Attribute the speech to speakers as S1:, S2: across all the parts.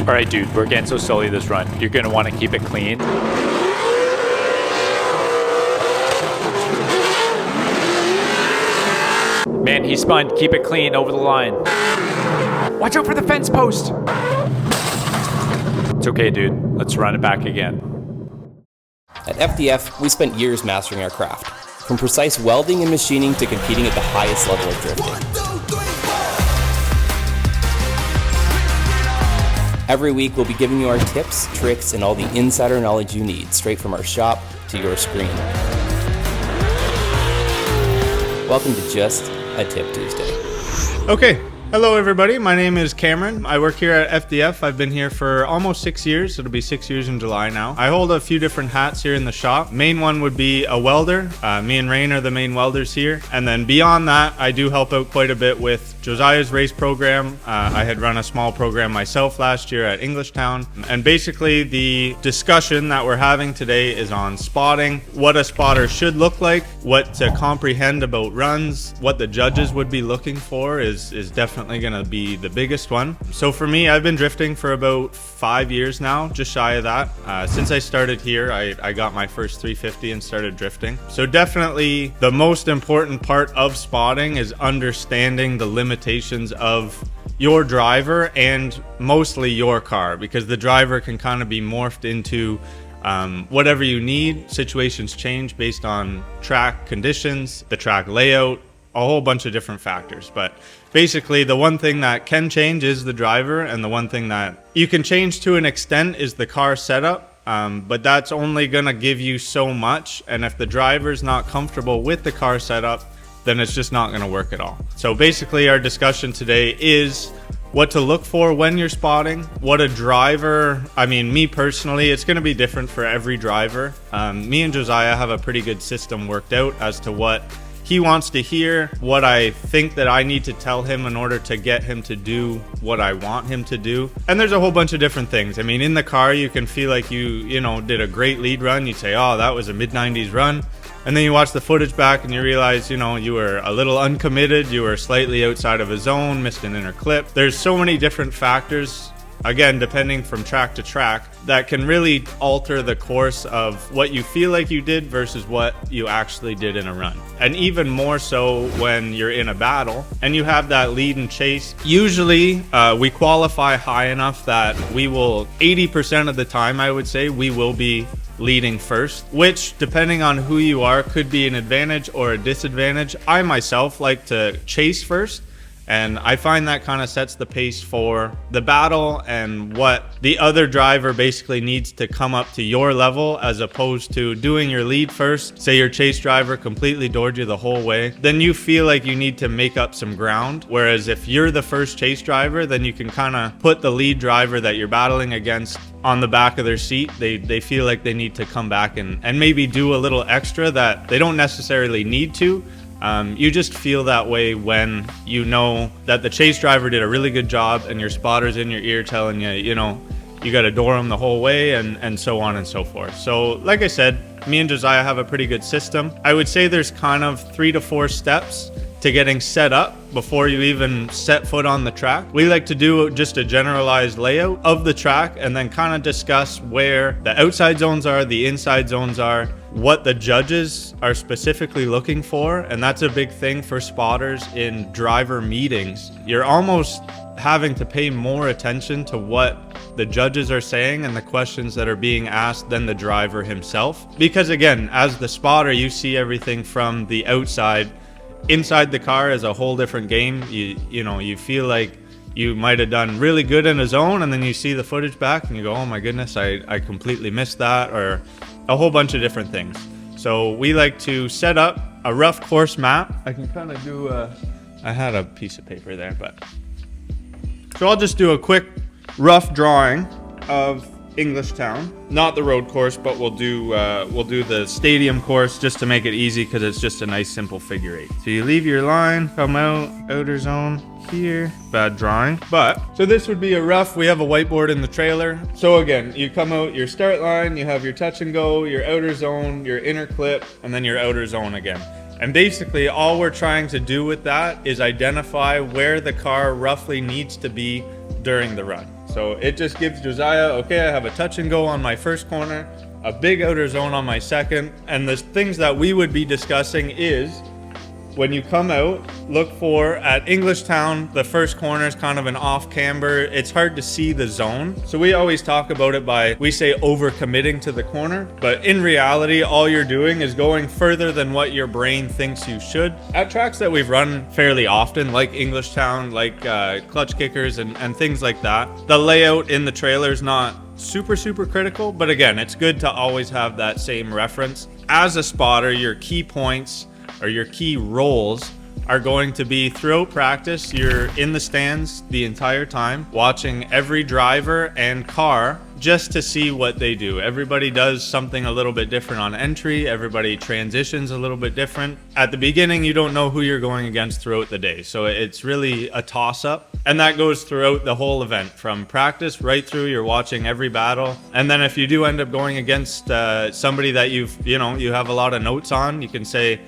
S1: All right, dude, we're getting so silly this run. You're gonna want to keep it clean. Man, he spun. Keep it clean over the line. Watch out for the fence post. It's okay, dude. Let's run it back again.
S2: At FDF, we spent years mastering our craft, from precise welding and machining to competing at the highest level of drifting. Every week, we'll be giving you our tips, tricks, and all the insider knowledge you need straight from our shop to your screen. Welcome to Just a Tip Tuesday.
S3: Okay. Hello everybody, my name is Cameron. I work here at FDF. I've been here for almost 6 years. It'll be 6 years in July now. I hold a few different hats here in the shop. Main one would be a welder. Me and Rain are the main welders here. And then beyond that, I do help out quite a bit with Josiah's race program. I had run a small program myself last year at Englishtown. And basically the discussion that we're having today is on spotting, what a spotter should look like, what to comprehend about runs, what the judges would be looking for is definitely gonna be the biggest one. So for me, I've been drifting for about 5 years now, just shy of that. Since I started here, I got my first 350 and started drifting. So definitely the most important part of spotting is understanding the limitations of your driver and mostly your car, because the driver can kind of be morphed into whatever you need. Situations change based on track conditions, the track layout, a whole bunch of different factors. But basically the one thing that can change is the driver, and the one thing that you can change to an extent is the car setup, but that's only gonna give you so much, and if the driver's not comfortable with the car setup, then it's just not gonna work at all. So basically our discussion today is what to look for when you're spotting, what a driver, I mean, me personally, it's gonna be different for every driver. Me and Josiah have a pretty good system worked out as to what he wants to hear, what I think that I need to tell him in order to get him to do what I want him to do. And there's a whole bunch of different things. I mean, in the car, you can feel like you know, did a great lead run. You say, oh, that was a mid-90s run. And then you watch the footage back and you realize, you know, you were a little uncommitted. You were slightly outside of a zone, missed an inner clip. There's so many different factors, again, depending from track to track, that can really alter the course of what you feel like you did versus what you actually did in a run. And even more so when you're in a battle and you have that lead and chase. Usually we qualify high enough that we will, 80% of the time I would say, we will be leading first, which depending on who you are could be an advantage or a disadvantage. I myself like to chase first, and I find that kind of sets the pace for the battle and what the other driver basically needs to come up to your level, as opposed to doing your lead first. Say your chase driver completely doored you the whole way, then you feel like you need to make up some ground. Whereas if you're the first chase driver, then you can kind of put the lead driver that you're battling against on the back of their seat. They feel like they need to come back and maybe do a little extra that they don't necessarily need to. You just feel that way when you know that the chase driver did a really good job and your spotter's in your ear telling you, you know, you got to door them the whole way, and so on and so forth. So like I said, me and Josiah have a pretty good system. I would say there's kind of 3 to 4 steps to getting set up before you even set foot on the track. We like to do just a generalized layout of the track and then kind of discuss where the outside zones are, the inside zones are, what the judges are specifically looking for. And that's a big thing for spotters in driver meetings. You're almost having to pay more attention to what the judges are saying and the questions that are being asked than the driver himself. Because again, as the spotter, you see everything from the outside. Inside the car is a whole different game. You know, you feel like you might have done really good in a zone, and then you see the footage back and you go, oh my goodness, I completely missed that, or a whole bunch of different things. So we like to set up a rough course map. I can kind of do I had a piece of paper there, but so I'll just do a quick rough drawing of Englishtown, not the road course, but we'll do the stadium course just to make it easy, because it's just a nice simple figure 8. So you leave your line, come out, outer zone here. Bad drawing, but so this would be a rough. We have a whiteboard in the trailer. So again, you come out your start line, you have your touch and go, your outer zone, your inner clip, and then your outer zone again. And basically all we're trying to do with that is identify where the car roughly needs to be during the run. So it just gives Josiah, okay, I have a touch and go on my first corner, a big outer zone on my second, and the things that we would be discussing is, when you come out, look for, at Englishtown, the first corner is kind of an off camber. It's hard to see the zone. So we always talk about it by, we say overcommitting to the corner, but in reality, all you're doing is going further than what your brain thinks you should. At tracks that we've run fairly often, like Englishtown, like clutch kickers and things like that, the layout in the trailer is not super critical, but again, it's good to always have that same reference. As a spotter, your key points or your key roles are going to be throughout practice. You're in the stands the entire time, watching every driver and car just to see what they do. Everybody does something a little bit different on entry. Everybody transitions a little bit different. At the beginning, you don't know who you're going against throughout the day. So it's really a toss-up. And that goes throughout the whole event, from practice right through. You're watching every battle. And then if you do end up going against somebody that you have a lot of notes on, you can say,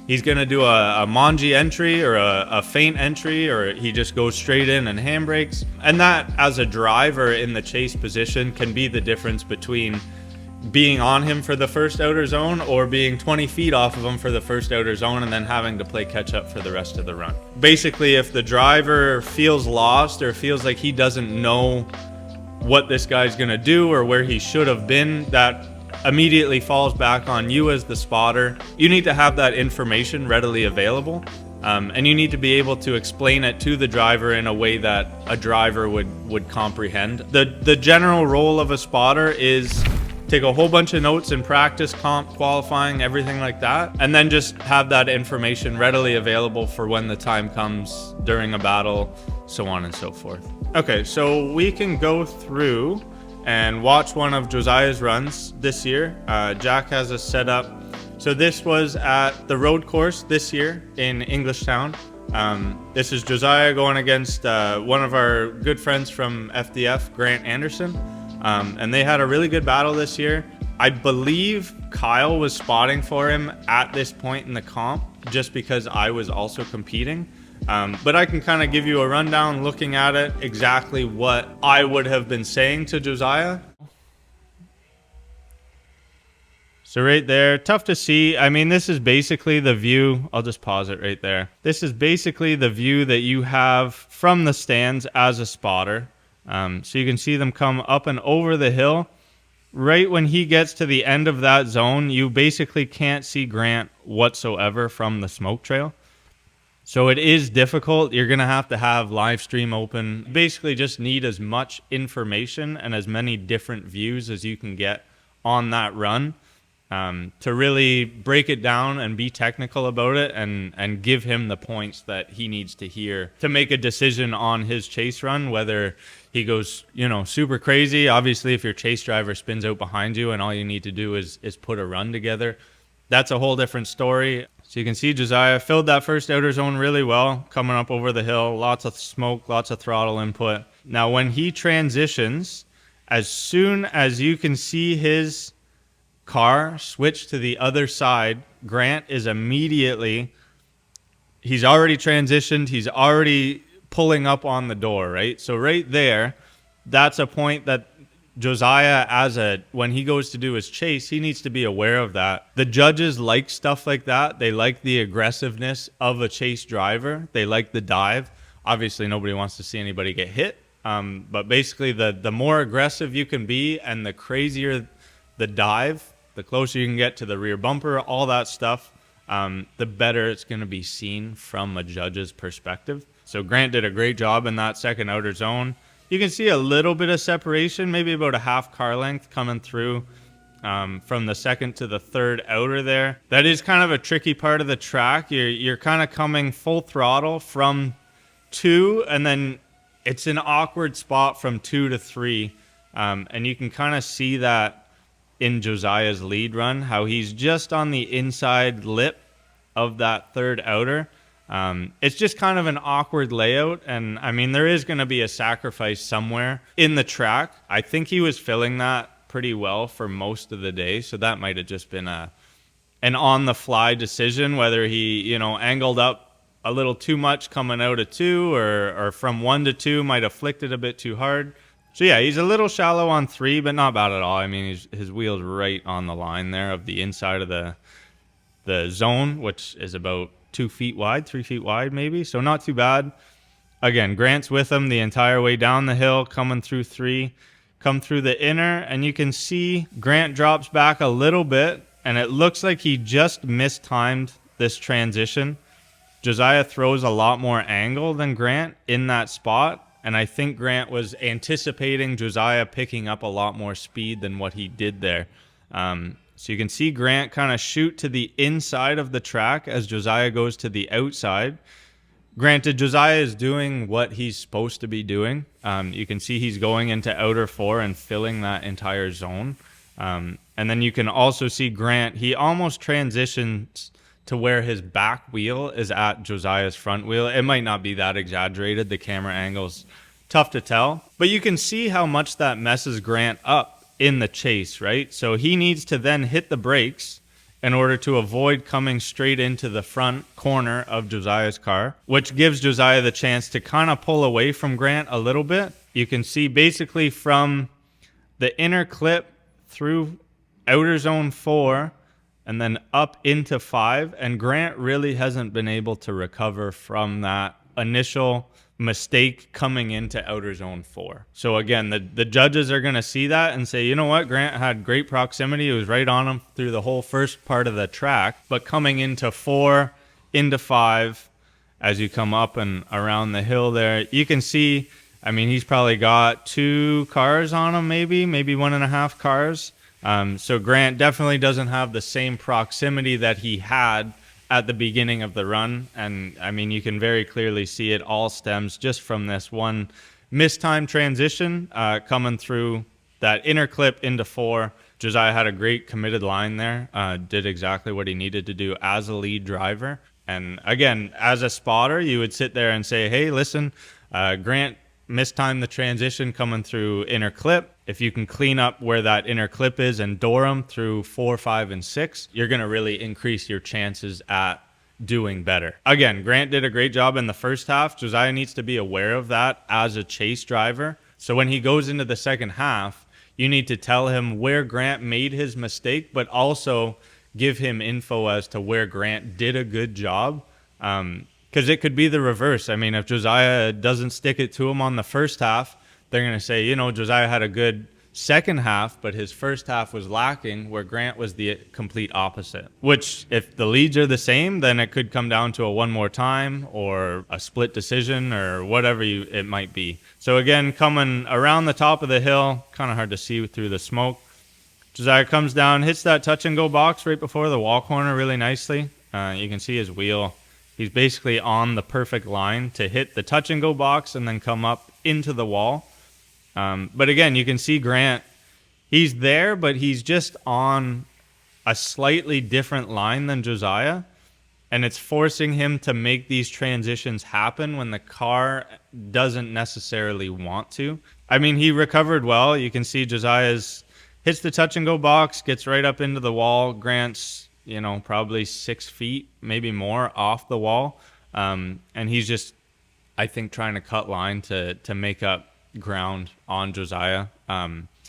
S3: he's going to do a manji entry or a feint entry, or he just goes straight in and handbrakes. And that, as a driver in the chase position, can be the difference between being on him for the first outer zone or being 20 feet off of him for the first outer zone and then having to play catch up for the rest of the run. Basically, if the driver feels lost or feels like he doesn't know what this guy's going to do or where he should have been, that immediately falls back on you as the spotter. You need to have that information readily available, and you need to be able to explain it to the driver in a way that a driver would comprehend. The general role of a spotter is take a whole bunch of notes in practice, comp, qualifying, everything like that, and then just have that information readily available for when the time comes during a battle, so on and so forth. Okay, so we can go through and watch one of Josiah's runs this year. Jack has us set up. So this was at the road course this year in Englishtown. This is Josiah going against one of our good friends from FDF, Grant Anderson. And they had a really good battle this year. I believe Kyle was spotting for him at this point in the comp, just because I was also competing. But I can kind of give you a rundown looking at it, exactly what I would have been saying to Josiah. So right there, tough to see. I mean, this is basically the view. I'll just pause it right there. This is basically the view that you have from the stands as a spotter. So you can see them come up and over the hill. Right when he gets to the end of that zone, you basically can't see Grant whatsoever from the smoke trail. So it is difficult. You're going to have live stream open. Basically just need as much information and as many different views as you can get on that run to really break it down and be technical about it and give him the points that he needs to hear to make a decision on his chase run, whether he goes, super crazy. Obviously, if your chase driver spins out behind you and all you need to do is put a run together, that's a whole different story. So you can see Josiah filled that first outer zone really well, coming up over the hill, lots of smoke, lots of throttle input. Now, when he transitions, as soon as you can see his car switch to the other side, Grant is immediately, he's already transitioned, he's already pulling up on the door, right? So right there, that's a point that Josiah, when he goes to do his chase, he needs to be aware of that. The judges like stuff like that. They like the aggressiveness of a chase driver. They like the dive. Obviously, nobody wants to see anybody get hit. But basically, the more aggressive you can be and the crazier the dive, the closer you can get to the rear bumper, all that stuff, the better it's going to be seen from a judge's perspective. So Grant did a great job in that second outer zone. You can see a little bit of separation, maybe about a half car length coming through from the second to the third outer there. That is kind of a tricky part of the track. You're kind of coming full throttle from 2, and then it's an awkward spot from 2 to 3. And you can kind of see that in Josiah's lead run, how he's just on the inside lip of that third outer. It's just kind of an awkward layout, and I mean, there is going to be a sacrifice somewhere in the track. I think he was filling that pretty well for most of the day, so that might have just been an on-the-fly decision, whether he, angled up a little too much coming out of 2, or from 1 to 2 might have flicked it a bit too hard. So yeah, he's a little shallow on 3, but not bad at all. I mean, his wheel's right on the line there of the inside of the zone, which is about 2 feet wide, 3 feet wide maybe. So not too bad. Again, Grant's with him the entire way down the hill, coming through 3, come through the inner, and you can see Grant drops back a little bit, and it looks like he just mistimed this transition. Josiah throws a lot more angle than Grant in that spot, and I think Grant was anticipating Josiah picking up a lot more speed than what he did there. So you can see Grant kind of shoot to the inside of the track as Josiah goes to the outside. Granted, Josiah is doing what he's supposed to be doing. You can see he's going into outer 4 and filling that entire zone. And then you can also see Grant, he almost transitions to where his back wheel is at Josiah's front wheel. It might not be that exaggerated. The camera angle's tough to tell. But you can see how much that messes Grant up in the chase, right? So he needs to then hit the brakes in order to avoid coming straight into the front corner of Josiah's car, which gives Josiah the chance to kind of pull away from Grant a little bit. You can see basically from the inner clip through outer zone 4 and then up into 5, and Grant really hasn't been able to recover from that initial mistake coming into outer zone 4. So again, the judges are going to see that and say, you know what, Grant had great proximity. It was right on him through the whole first part of the track, but coming into 4, into 5, as you come up and around the hill there, you can see, I mean, he's probably got 2 cars on him, maybe 1.5 cars. So Grant definitely doesn't have the same proximity that he had at the beginning of the run. And I mean, you can very clearly see it all stems just from this one mistimed transition coming through that inner clip into 4. Josiah had a great committed line there, did exactly what he needed to do as a lead driver. And again, as a spotter, you would sit there and say, hey, listen, Grant mistimed the transition coming through inner clip. If you can clean up where that inner clip is and door them through 4, 5, and 6, you're going to really increase your chances at doing better. Again, Grant did a great job in the first half. Josiah needs to be aware of that as a chase driver. So when he goes into the second half, you need to tell him where Grant made his mistake, but also give him info as to where Grant did a good job. Because it could be the reverse. I mean, if Josiah doesn't stick it to him on the first half, they're going to say, you know, Josiah had a good second half, but his first half was lacking, where Grant was the complete opposite. Which, if the leads are the same, then it could come down to a one more time or a split decision or whatever it might be. So again, coming around the top of the hill, kind of hard to see through the smoke. Josiah comes down, hits that touch and go box right before the wall corner really nicely. You can see his wheel. He's basically on the perfect line to hit the touch and go box and then come up into the wall. But again, you can see Grant, he's there, but he's just on a slightly different line than Josiah. And it's forcing him to make these transitions happen when the car doesn't necessarily want to. I mean, he recovered well. You can see Josiah's hits the touch and go box, gets right up into the wall. Grant's, you know, probably 6 feet, maybe more off the wall. And he's just, I think, trying to cut line to make up ground on Josiah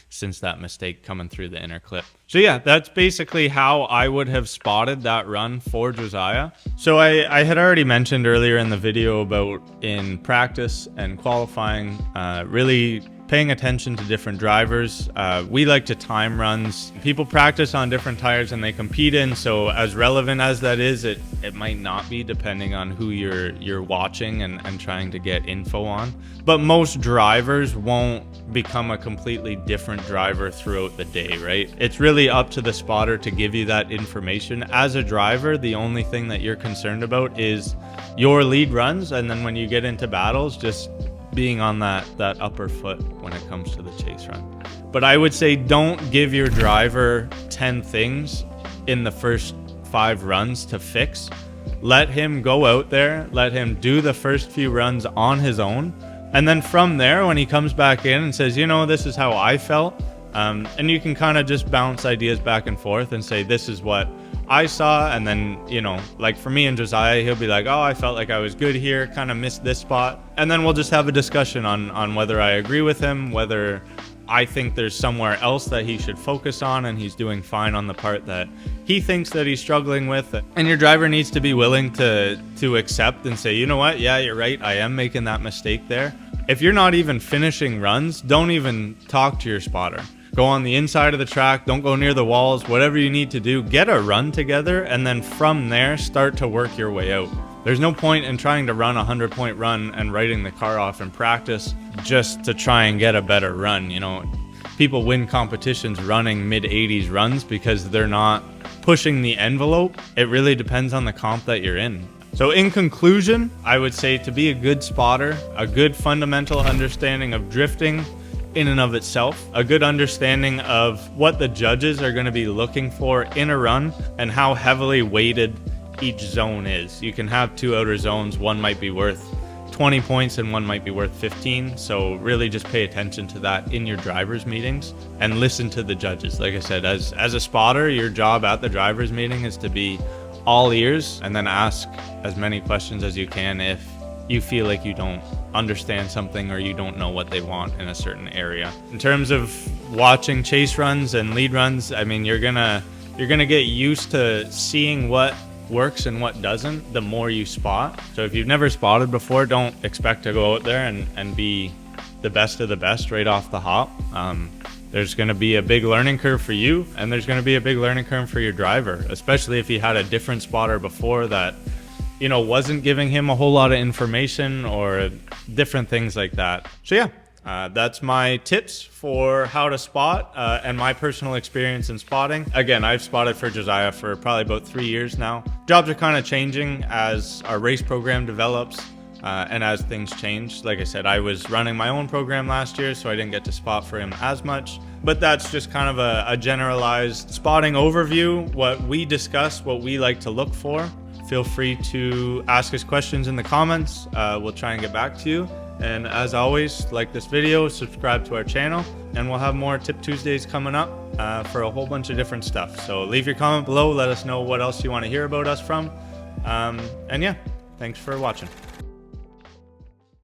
S3: since that mistake coming through the inner clip. So yeah, that's basically how I would have spotted that run for Josiah. So I had already mentioned earlier in the video about in practice and qualifying, really paying attention to different drivers. We like to time runs. People practice on different tires and they compete in, so as relevant as that is, it might not be, depending on who you're watching and trying to get info on. But most drivers won't become a completely different driver throughout the day, right? It's really up to the spotter to give you that information. As a driver, the only thing that you're concerned about is your lead runs, and then when you get into battles, just being on that upper foot when it comes to the chase run. But I would say don't give your driver 10 things in the first 5 runs to fix. Let him go out there, let him do the first few runs on his own, and then from there, when he comes back in and says, you know, this is how I felt, and you can kind of just bounce ideas back and forth and say, this is what I saw, and then, you know, like for me and Josiah, he'll be like, oh, I felt like I was good here, kind of missed this spot. And then we'll just have a discussion on whether I agree with him, whether I think there's somewhere else that he should focus on and he's doing fine on the part that he thinks that he's struggling with. And your driver needs to be willing to accept and say, you know what, yeah, you're right, I am making that mistake there. If you're not even finishing runs, don't even talk to your spotter. Go on the inside of the track, don't go near the walls, whatever you need to do, get a run together, and then from there, start to work your way out. There's no point in trying to run a 100-point run and writing the car off in practice just to try and get a better run. You know, people win competitions running mid-80s runs because they're not pushing the envelope. It really depends on the comp that you're in. So in conclusion, I would say to be a good spotter, a good fundamental understanding of drifting in and of itself, a good understanding of what the judges are going to be looking for in a run and how heavily weighted each zone is. You can have two outer zones, one might be worth 20 points and one might be worth 15. So really just pay attention to that in your drivers meetings and listen to the judges. Like I said, as a spotter, your job at the drivers meeting is to be all ears and then ask as many questions as you can if you feel like you don't understand something or you don't know what they want in a certain area. In terms of watching chase runs and lead runs, I mean, you're gonna get used to seeing what works and what doesn't the more you spot. So if you've never spotted before, don't expect to go out there and be the best of the best right off the hop. There's going to be a big learning curve for you, and there's going to be a big learning curve for your driver, especially if he had a different spotter before that, you know, wasn't giving him a whole lot of information or different things like that. So yeah, that's my tips for how to spot and my personal experience in spotting. Again, I've spotted for Josiah for probably about 3 years now. Jobs are kind of changing as our race program develops and as things change. Like I said, I was running my own program last year, so I didn't get to spot for him as much. But that's just kind of a generalized spotting overview, what we discuss, what we like to look for. Feel free to ask us questions in the comments. We'll try and get back to you. And as always, like this video, subscribe to our channel, and we'll have more Tip Tuesdays coming up for a whole bunch of different stuff. So leave your comment below. Let us know what else you want to hear about us from. And yeah, thanks for watching.